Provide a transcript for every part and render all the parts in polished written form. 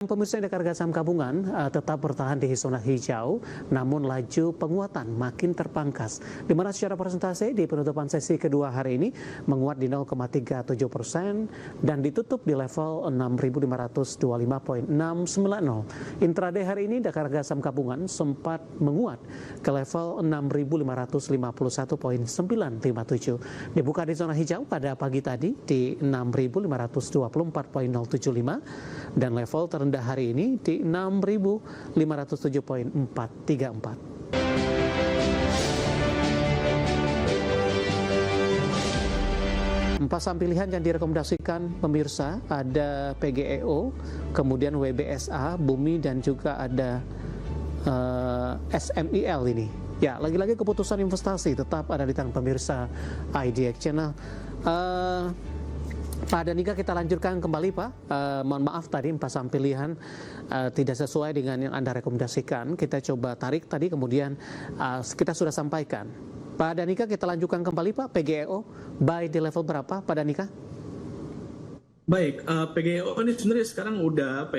Pemirsa Indeks Harga Saham Gabungan tetap bertahan di zona hijau, namun laju penguatan makin terpangkas. Di mana secara persentase di penutupan sesi kedua hari ini menguat di 0,37% dan ditutup di level 6.525.690. Intraday hari ini Indeks Harga Saham Gabungan sempat menguat ke level 6.551.957. Dibuka di zona hijau pada pagi tadi di 6.524.075 dan level terendah hari ini di 6.507.434. Empat saham pilihan yang direkomendasikan pemirsa ada PGEO, kemudian WBSA, Bumi, dan juga ada SMIL ini. Ya, lagi-lagi keputusan investasi tetap ada di tangan pemirsa IDX Channel. Pak Danika, kita lanjutkan kembali Pak. Mohon maaf tadi empat saham pilihan tidak sesuai dengan yang Anda rekomendasikan. Kita coba tarik tadi, kemudian kita sudah sampaikan. Pak Danika, kita lanjutkan kembali Pak. PGEO buy di level berapa Pak Danika? Baik, PGEO ini sebenarnya sekarang udah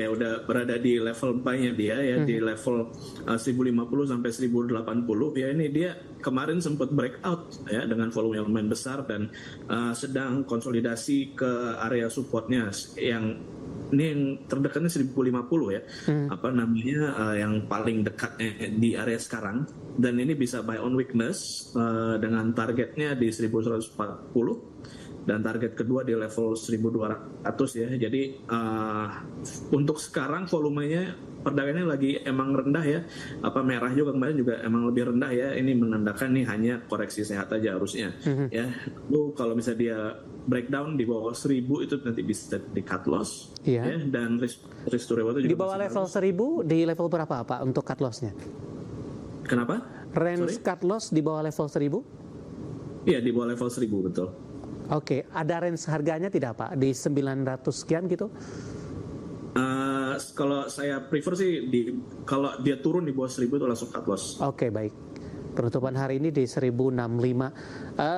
berada di level buy-nya dia ya, di level 1050 sampai 1080 ya. Ini dia kemarin sempat breakout ya dengan volume yang lumayan besar dan sedang konsolidasi ke area supportnya yang ini yang terdekatnya 1050 ya. Yang paling dekat di area sekarang, dan ini bisa buy on weakness dengan targetnya di 1140 dan target kedua di level 1200 ya. Jadi untuk sekarang volumenya perdagangannya lagi emang rendah ya. Merah juga kemarin juga emang lebih rendah ya. Ini menandakan nih hanya koreksi sehat aja harusnya. Ya. Lalu kalau misalnya dia breakdown di bawah 1000 itu nanti bisa di cut loss ya, dan risk to reward juga di bawah level 1000 di level berapa Pak untuk cut loss-nya? Kenapa? Range cut loss di bawah level 1000? Iya, di bawah level 1000 betul. Oke, ada range harganya tidak Pak? Di 900 sekian gitu? Kalau saya prefer sih, kalau dia turun di bawah 1000 itu langsung cut loss. Oke, baik. Penutupan hari ini di 1065.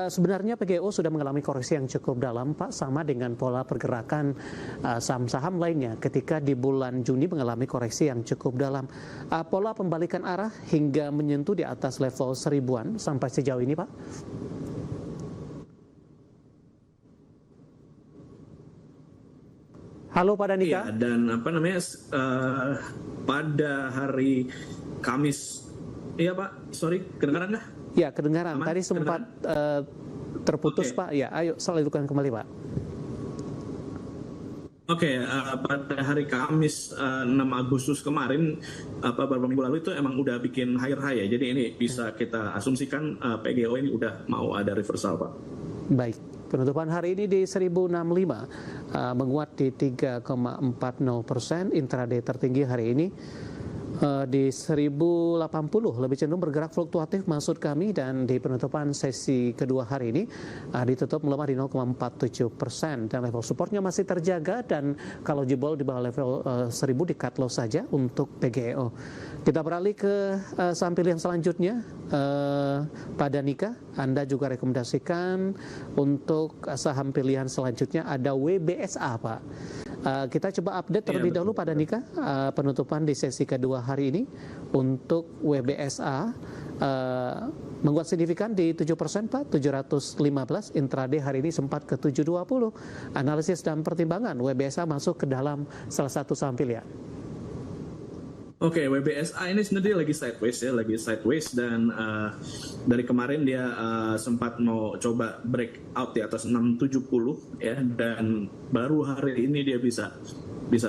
Sebenarnya PGEO sudah mengalami koreksi yang cukup dalam Pak, sama dengan pola pergerakan saham-saham lainnya ketika di bulan Juni mengalami koreksi yang cukup dalam. Pola pembalikan arah hingga menyentuh di atas level 1000-an sampai sejauh ini Pak? Halo Pak Danika. Iya, dan pada hari Kamis, iya Pak, sorry, kedengaran nggak? Ya, kedengaran. Aman? Tadi sempat terputus Pak. Ya, ayo lanjutkan kembali Pak. Pada hari Kamis 6 Agustus kemarin, beberapa minggu lalu itu emang udah bikin higher high ya. Jadi ini bisa kita asumsikan PGEO ini udah mau ada reversal Pak. Baik. Penutupan hari ini di 1065, menguat di 3,40%. Intraday tertinggi hari ini di 1080, lebih cenderung bergerak fluktuatif maksud kami, dan di penutupan sesi kedua hari ini ditutup melemah di 0,47% dan level supportnya masih terjaga, dan kalau jebol di bawah level 1000 di cut loss saja untuk PGEO. Kita beralih ke saham pilihan selanjutnya. Pak Danika, Anda juga rekomendasikan untuk saham pilihan selanjutnya ada WBSA Pak. Kita coba update terlebih dahulu Pak Danika, penutupan di sesi kedua hari ini untuk WBSA menguat signifikan di 7% Pak, 715. Intraday hari ini sempat ke 720. Analisis dan pertimbangan WBSA masuk ke dalam salah satu saham pilihan. WBSA ini sebenarnya lagi sideways dan dari kemarin dia sempat mau coba breakout di atas 670 ya, dan baru hari ini dia bisa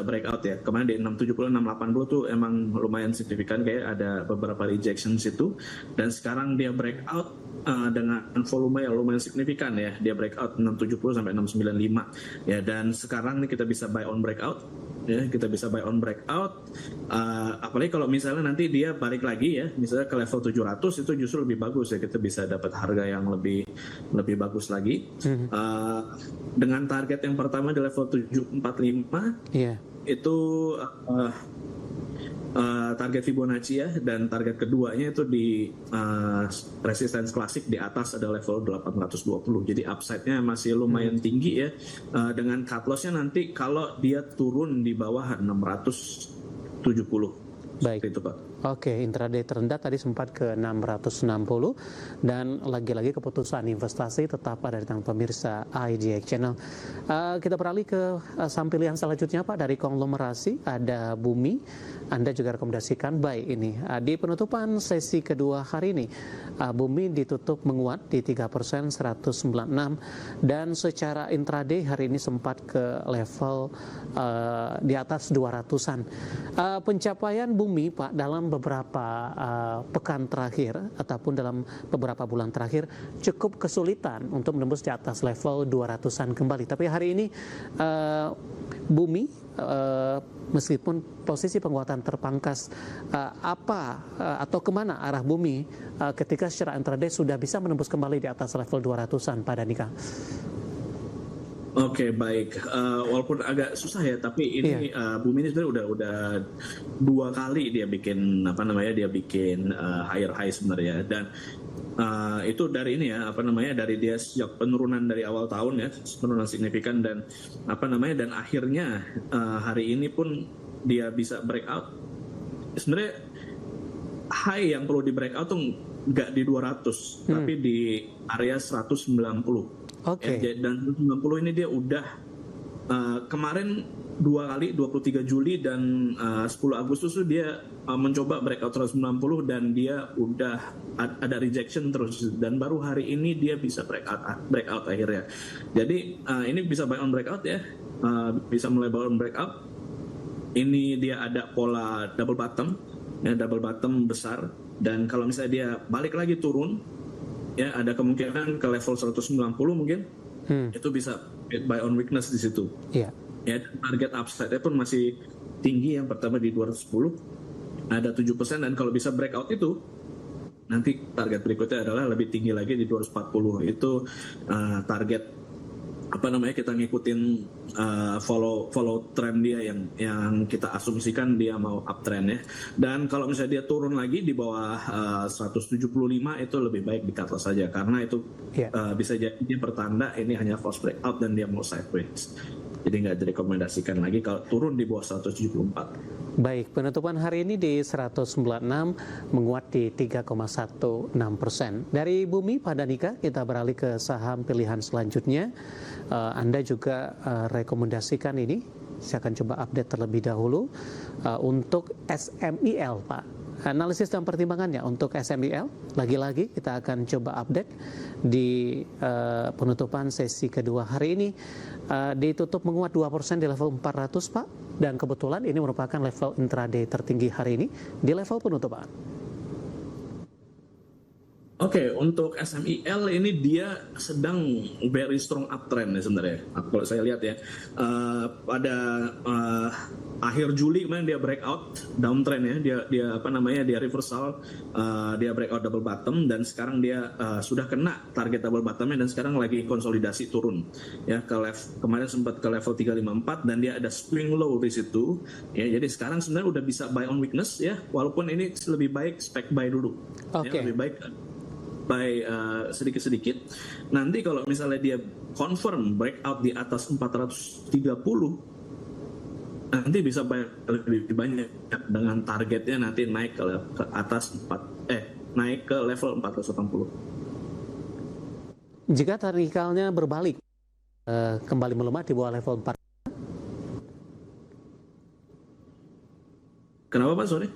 breakout ya. Kemarin di 670 680 tuh emang lumayan signifikan, kayak ada beberapa rejection situ, dan sekarang dia breakout dengan volume yang lumayan signifikan ya. Dia breakout 670 sampai 695 ya, dan sekarang nih kita bisa buy on breakout. Ya, kita bisa buy on breakout, apalagi kalau misalnya nanti dia balik lagi ya, misalnya ke level 700 itu justru lebih bagus ya, kita bisa dapat harga yang lebih bagus lagi. Dengan target yang pertama di level 745 itu target Fibonacci ya, dan target keduanya itu di resistance klasik di atas ada level 820. Jadi upside-nya masih lumayan tinggi ya, dengan cut loss-nya nanti kalau dia turun di bawah 670. Baik. Itu, Pak. Oke, intraday terendah tadi sempat ke 660 dan lagi-lagi keputusan investasi tetap ada di tangan pemirsa IDX Channel. Kita beralih ke saham pilihan selanjutnya Pak, dari konglomerasi ada Bumi. Anda juga rekomendasikan buy ini. Di penutupan sesi kedua hari ini, Bumi ditutup menguat di 3%, 196, dan secara intraday hari ini sempat ke level di atas 200-an. Pencapaian Bumi Pak dalam beberapa pekan terakhir ataupun dalam beberapa bulan terakhir cukup kesulitan untuk menembus di atas level 200-an kembali. Tapi hari ini Bumi meskipun posisi penguatan terpangkas, atau kemana arah Bumi ketika secara intraday sudah bisa menembus kembali di atas level 200-an Pak Danika? Oke, baik. Walaupun agak susah ya, tapi ini Bumi ini sebenarnya udah 2 kali dia bikin higher high sebenarnya, dan itu dari ini ya, dari dia sejak penurunan dari awal tahun ya, penurunan signifikan, dan dan akhirnya hari ini pun dia bisa breakout. Sebenarnya high yang perlu di breakout tuh nggak di 200, tapi di area 190. Oke. Dan 190 ini dia udah kemarin 2 kali, 23 Juli dan 10 Agustus tuh dia mencoba breakout 190 dan dia udah ada rejection terus, dan baru hari ini dia bisa breakout akhirnya. Jadi ini bisa buy on breakout ya, bisa mulai buy on breakout. Ini dia ada pola double bottom ya, double bottom besar, dan kalau misalnya dia balik lagi turun ya, ada kemungkinan ke level 190 mungkin. Itu bisa buy on weakness di situ. Iya. Ya, target upside-nya pun masih tinggi. Yang pertama di 210 ada 7%, dan kalau bisa breakout itu nanti target berikutnya adalah lebih tinggi lagi di 240. Itu target kita ngikutin follow trend dia yang kita asumsikan dia mau uptrend ya. Dan kalau misalnya dia turun lagi di bawah 175 itu lebih baik di cut loss saja, karena itu bisa jadi dia pertanda ini hanya false breakout dan dia mau sideways. Jadi nggak direkomendasikan lagi kalau turun di bawah 174. Baik, penutupan hari ini di 196 menguat di 3,16%. Dari Bumi Pak Danika, kita beralih ke saham pilihan selanjutnya. Anda juga rekomendasikan ini. Saya akan coba update terlebih dahulu untuk SMIL Pak. Analisis dan pertimbangannya untuk SMIL, lagi-lagi kita akan coba update di penutupan sesi kedua hari ini. Ditutup menguat 2% di level 400 Pak, dan kebetulan ini merupakan level intraday tertinggi hari ini di level penutupan. Oke, untuk SMIL ini dia sedang very strong uptrend ya sebenarnya. Kalau saya lihat ya, pada akhir Juli kemarin dia breakout downtrend ya, dia reversal, dia breakout double bottom, dan sekarang dia sudah kena target double bottomnya, dan sekarang lagi konsolidasi turun ya ke kemarin sempat ke level 354, dan dia ada swing low di situ ya. Jadi sekarang sebenarnya udah bisa buy on weakness ya, walaupun ini lebih baik spec buy dulu. Okay. Ya, lebih baik buy sedikit-sedikit. Nanti kalau misalnya dia confirm breakout di atas 430, nanti bisa buy lebih banyak, dengan targetnya nanti naik ke atas naik ke level 480. Jika teknikalnya berbalik kembali melemah di bawah level 4. Kenapa Pak? Sorry.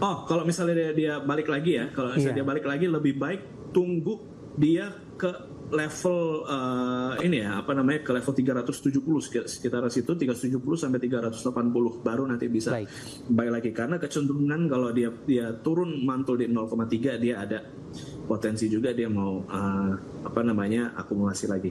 Oh, kalau misalnya dia balik lagi ya, kalau misalnya dia balik lagi lebih baik tunggu dia ke level ke level 370, sekitar situ 370 sampai 380 baru nanti bisa buy lagi, karena kecenderungan kalau dia turun mantul di 0,3 dia ada potensi juga dia mau akumulasi lagi.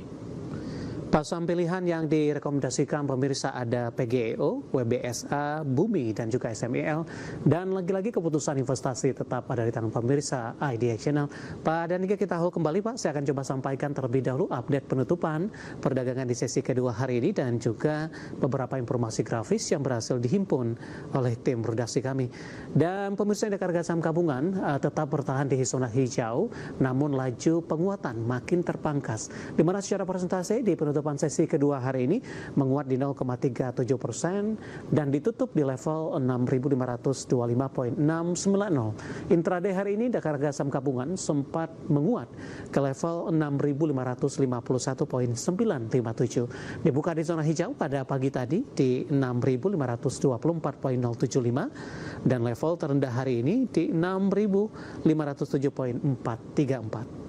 Pasang pilihan yang direkomendasikan pemirsa ada PGEO, WBSA, Bumi, dan juga SMEL. Dan lagi-lagi keputusan investasi tetap ada di tangan pemirsa IDX Channel. Pak Danika, kita kembali Pak, saya akan coba sampaikan terlebih dahulu update penutupan perdagangan di sesi kedua hari ini dan juga beberapa informasi grafis yang berhasil dihimpun oleh tim redaksi kami. Dan pemirsa indeks harga saham gabungan tetap bertahan di zona hijau, namun laju penguatan makin terpangkas. Di mana secara persentase di penutupan sesi kedua hari ini menguat di 0,37% dan ditutup di level 6.525.690. Intraday hari ini indeks harga saham gabungan sempat menguat ke level 6.551.957. Dibuka di zona hijau pada pagi tadi di 6.524.075 dan level terendah hari ini di 6.507.434.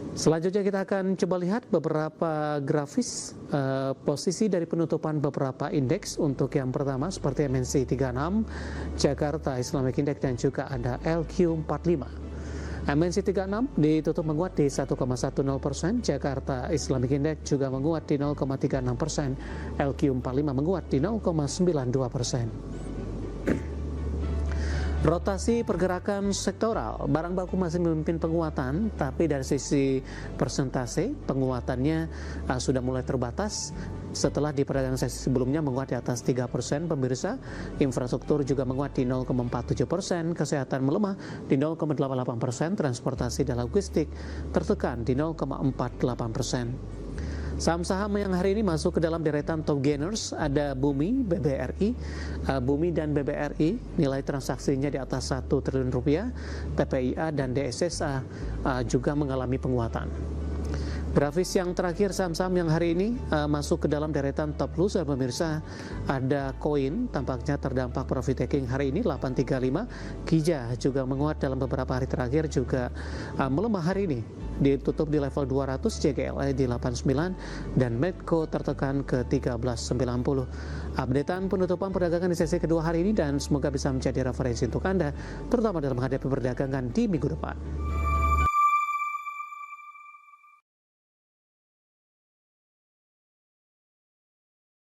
Selanjutnya kita akan coba lihat beberapa grafis posisi dari penutupan beberapa indeks. Untuk yang pertama seperti MNC 36, Jakarta Islamic Index dan juga ada LQ45. MNC 36 ditutup menguat di 1,10%, Jakarta Islamic Index juga menguat di 0,36%, LQ45 menguat di 0,92%. Rotasi pergerakan sektoral, barang baku masih memimpin penguatan, tapi dari sisi persentase penguatannya sudah mulai terbatas setelah di perdagangan sesi sebelumnya menguat di atas 3%, pemirsa. Infrastruktur juga menguat di 0,47%, kesehatan melemah di 0,88%, transportasi dan logistik tertekan di 0,48%. Saham-saham yang hari ini masuk ke dalam deretan top gainers ada Bumi, BBRI. Bumi dan BBRI nilai transaksinya di atas 1 triliun rupiah. TPIA dan DSSA juga mengalami penguatan. Grafis yang terakhir saham-saham yang hari ini masuk ke dalam deretan top loser pemirsa ada Koin, tampaknya terdampak profit taking hari ini 835. Kija juga menguat dalam beberapa hari terakhir juga melemah hari ini, ditutup di level 200, JGLA di 89 dan Medco tertekan ke 1390. Updatean penutupan perdagangan di sesi kedua hari ini dan semoga bisa menjadi referensi untuk Anda terutama dalam menghadapi perdagangan di minggu depan.